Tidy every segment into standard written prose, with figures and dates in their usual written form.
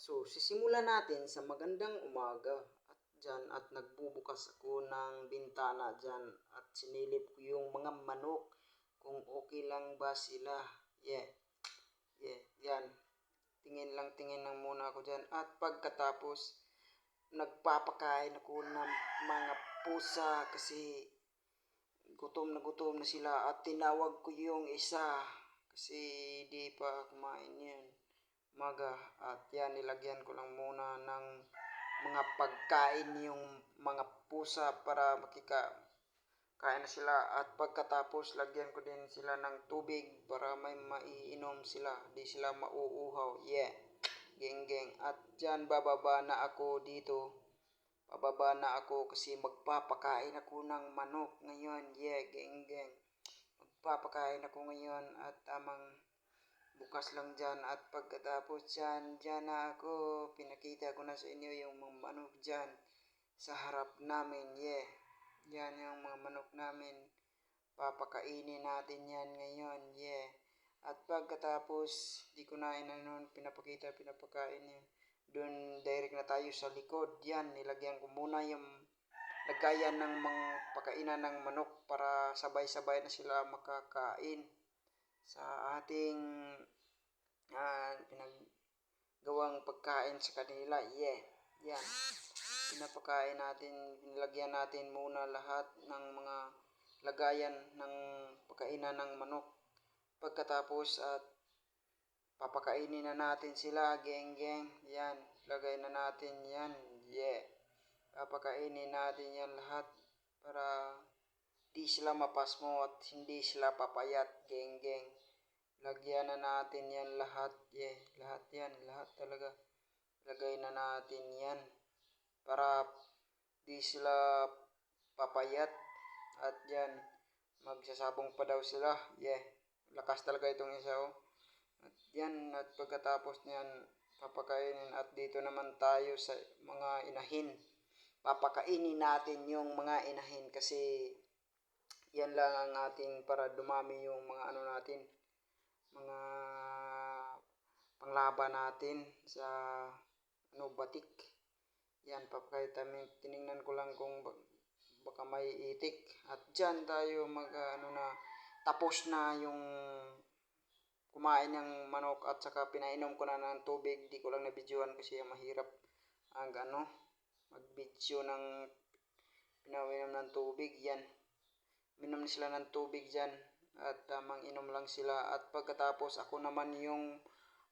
So, sisimulan natin sa magandang umaga at dyan at nagbubukas ako ng bintana dyan at sinilip ko yung mga manok kung okay lang ba sila. Yan. Tingin lang muna ako dyan at pagkatapos nagpapakain ako ng mga pusa kasi gutom na sila at tinawag ko yung isa kasi di pa kumain yan umaga at yan nilagyan ko lang muna ng mga pagkain yung mga pusa para makikain na sila at pagkatapos lagyan ko din sila ng tubig para may maiinom sila, di sila mauuhaw. Geng at dyan bababa na ako dito. Bababa na ako kasi magpapakain ako ng manok ngayon. Geng. Magpapakain ako ngayon at tamang bukas lang dyan at pagkatapos dyan na ako. Pinakita ko na sa inyo yung mga manok dyan sa harap namin. Yan yung mga manok namin. Papakainin natin yan ngayon. At pagkatapos, di ko na pinapakain niya. Doon direct na tayo sa likod. Yan, nilagyan ko muna yung lagayan ng mga pakainan ng manok para sabay-sabay na sila makakain sa ating pinaggawang pagkain sa kanila. Yan. Pinapakain natin, nilagyan natin muna lahat ng mga lagayan ng pakainan ng manok. Pagkatapos at papakainin na natin sila, geng. Yan, lagay na natin yan. Papakainin natin yan lahat para di sila mapasmo at hindi sila papayat, geng. Lagyan na natin yan lahat. Lahat talaga. Lagay na natin yan para di sila papayat at yan magsasabong pa daw sila. Lakas talaga itong isa At yan at pagkatapos niyan papakainin at dito naman tayo sa mga inahin. Papakainin natin yung mga inahin kasi yan lang ang ating para dumami yung mga natin, mga panglaban natin sa batik. Yan, papakain. Tiningnan ko lang kung baka may itik at dyan tayo tapos na yung kumain ng manok at saka pinainom ko na ng tubig. Di ko lang nabidyoan kasi mahirap ang mag-video ng pinainom ng tubig. Yan, minom sila ng tubig dyan at tamang inom lang sila at pagkatapos ako naman yung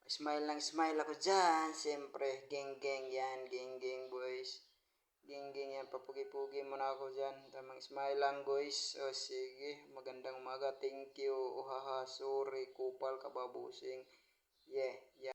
smile ako dyan. Siyempre, geng yan, geng boys. Geng yan, papugi-pugi muna ako dyan. Tamang smile lang guys. O sige, magandang umaga. Thank you. Sorry, kupal kababusing.